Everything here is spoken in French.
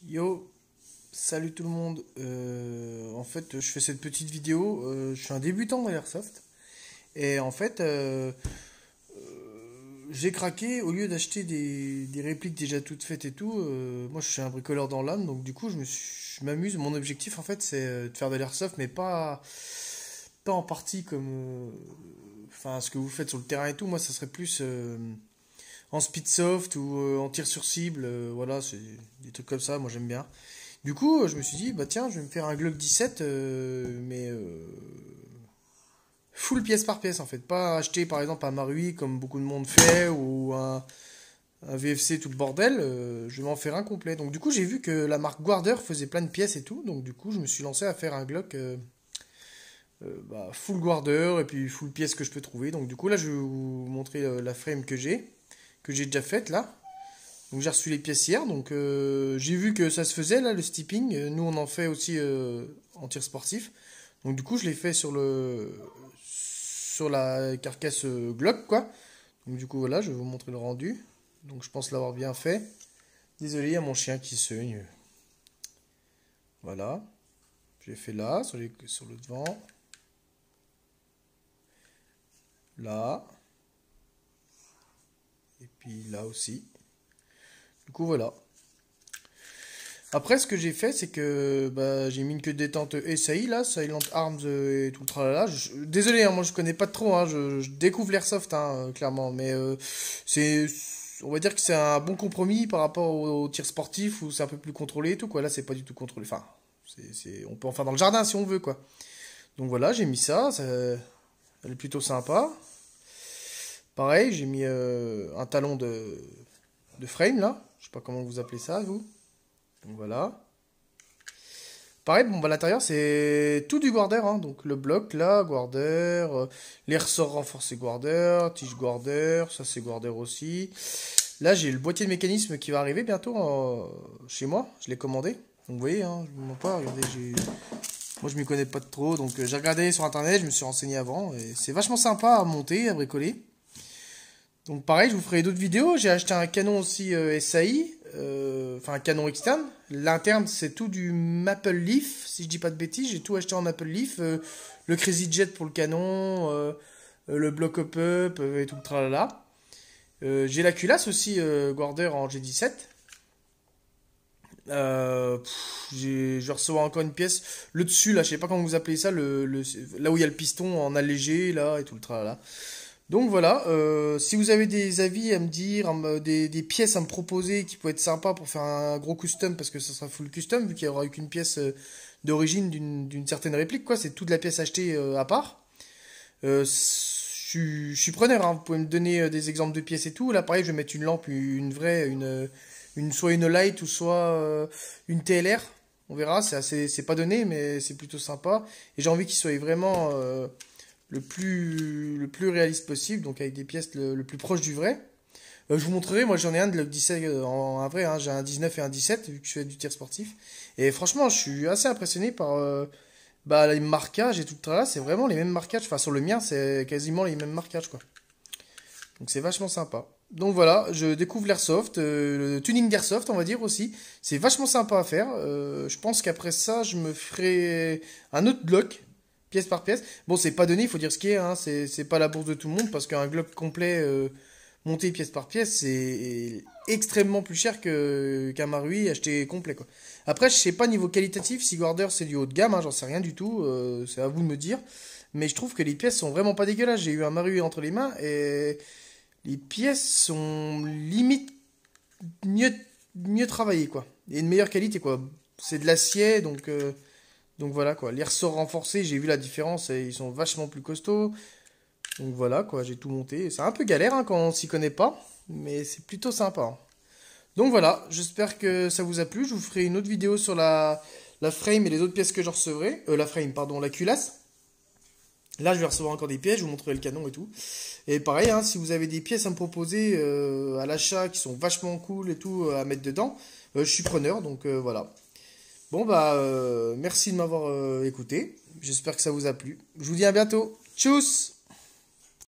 Yo, salut tout le monde. En fait, je fais cette petite vidéo. Je suis un débutant dans l'Airsoft. Et en fait, j'ai craqué. Au lieu d'acheter des répliques déjà toutes faites et tout, moi je suis un bricoleur dans l'âme. Donc du coup, je m'amuse. Mon objectif, en fait, c'est de faire de l'Airsoft, mais pas en partie comme enfin, ce que vous faites sur le terrain et tout. Moi, ça serait plus en speedsoft ou en tir sur cible. Voilà, c'est des trucs comme ça. Moi, j'aime bien. Du coup, je me suis dit, bah tiens, je vais me faire un Glock 17, mais full pièce par pièce en fait. Pas acheter par exemple un Marui comme beaucoup de monde fait ou un VFC tout le bordel. Je vais m'en faire un complet. Donc du coup, j'ai vu que la marque Guarder faisait plein de pièces et tout. Donc du coup, je me suis lancé à faire un Glock full Guarder et puis full pièce que je peux trouver. Donc du coup, là, je vais vous montrer la frame que j'ai déjà faite là. Donc j'ai reçu les pièces hier, donc j'ai vu que ça se faisait là, le steeping. Nous on en fait aussi en tir sportif. Donc du coup je l'ai fait sur la carcasse Glock quoi. Donc du coup voilà, je vais vous montrer le rendu. Donc je pense l'avoir bien fait. Désolé, il y a mon chien qui saigne. Voilà. J'ai fait là, sur le devant. Là. Et puis là aussi. Du coup voilà. Après, ce que j'ai fait, c'est que bah, j'ai mis une queue de détente SAI, là, Silent Arms et tout le tralala. Désolé, hein, moi je connais pas trop, hein, je découvre l'airsoft, hein, clairement, mais c'est, on va dire que c'est un bon compromis par rapport au tir sportif où c'est un peu plus contrôlé et tout, quoi. Là, c'est pas du tout contrôlé. Enfin, on peut en faire dans le jardin si on veut, quoi. Donc voilà, j'ai mis elle est plutôt sympa. Pareil, j'ai mis un talon de frame, là. Je sais pas comment vous appelez ça, vous. Donc voilà. Pareil, bon, bah, l'intérieur, c'est tout du Guarder, hein. Donc le bloc là, Guarder, les ressorts renforcés Guarder, tige Guarder, ça c'est Guarder aussi. Là, j'ai le boîtier de mécanisme qui va arriver bientôt chez moi. Je l'ai commandé. Donc vous voyez, hein, je vous mens pas, regardez, moi je m'y connais pas trop. Donc j'ai regardé sur internet, je me suis renseigné avant. Et c'est vachement sympa à monter, à bricoler. Donc pareil, je vous ferai d'autres vidéos. J'ai acheté un canon aussi SAI, enfin un canon externe. L'interne, c'est tout du Maple Leaf, si je dis pas de bêtises. J'ai tout acheté en Maple Leaf. Le Crazy Jet pour le canon, le Block Up et tout le tralala. J'ai la culasse aussi, Guarder en G17. Je vais recevoir encore une pièce. Le dessus, là, je sais pas comment vous appelez ça, là où il y a le piston en allégé, là, et tout le tralala. Donc voilà, si vous avez des avis à me dire, des pièces à me proposer qui pourraient être sympas pour faire un gros custom, parce que ça sera full custom, vu qu'il n'y aura eu qu'une pièce d'origine d'une certaine réplique, quoi, c'est toute la pièce achetée à part. Je suis preneur, hein, vous pouvez me donner des exemples de pièces et tout. Là, pareil, je vais mettre une lampe, une vraie, soit une light ou soit une TLR. On verra, c'est pas donné, mais c'est plutôt sympa. Et j'ai envie qu'il soit vraiment le plus réaliste possible, donc avec des pièces le plus proche du vrai. Je vous montrerai, moi j'en ai un de le 17 en un vrai, hein, j'ai un 19 et un 17 vu que je fais du tir sportif. Et franchement, je suis assez impressionné par les marquages et tout le là, c'est vraiment les mêmes marquages. Enfin, sur le mien, c'est quasiment les mêmes marquages, quoi. Donc c'est vachement sympa. Donc voilà, je découvre l'airsoft, le tuning d'airsoft, on va dire aussi. C'est vachement sympa à faire. Je pense qu'après ça, je me ferai un autre bloc pièce par pièce. Bon, c'est pas donné, il faut dire ce qui est, hein. C'est pas la bourse de tout le monde, parce qu'un globe complet monté pièce par pièce, c'est extrêmement plus cher qu'un Marui acheté complet, quoi. Après, je sais pas niveau qualitatif, si Guarder c'est du haut de gamme, hein, j'en sais rien du tout, c'est à vous de me dire. Mais je trouve que les pièces sont vraiment pas dégueulasses. J'ai eu un Marui entre les mains et les pièces sont limite mieux, mieux travaillées, quoi. Et de meilleure qualité, quoi. C'est de l'acier, donc voilà quoi, les ressorts renforcés, j'ai vu la différence et ils sont vachement plus costauds. Donc voilà quoi, j'ai tout monté. C'est un peu galère hein, quand on s'y connaît pas, mais c'est plutôt sympa, hein. Donc voilà, j'espère que ça vous a plu. Je vous ferai une autre vidéo sur la frame et les autres pièces que je recevrai. La frame, pardon, la culasse. Là, je vais recevoir encore des pièces, je vous montrerai le canon et tout. Et pareil, hein, si vous avez des pièces à me proposer à l'achat qui sont vachement cool et tout à mettre dedans, je suis preneur, donc voilà. Bon bah merci de m'avoir écouté. J'espère que ça vous a plu. Je vous dis à bientôt. Tchuss!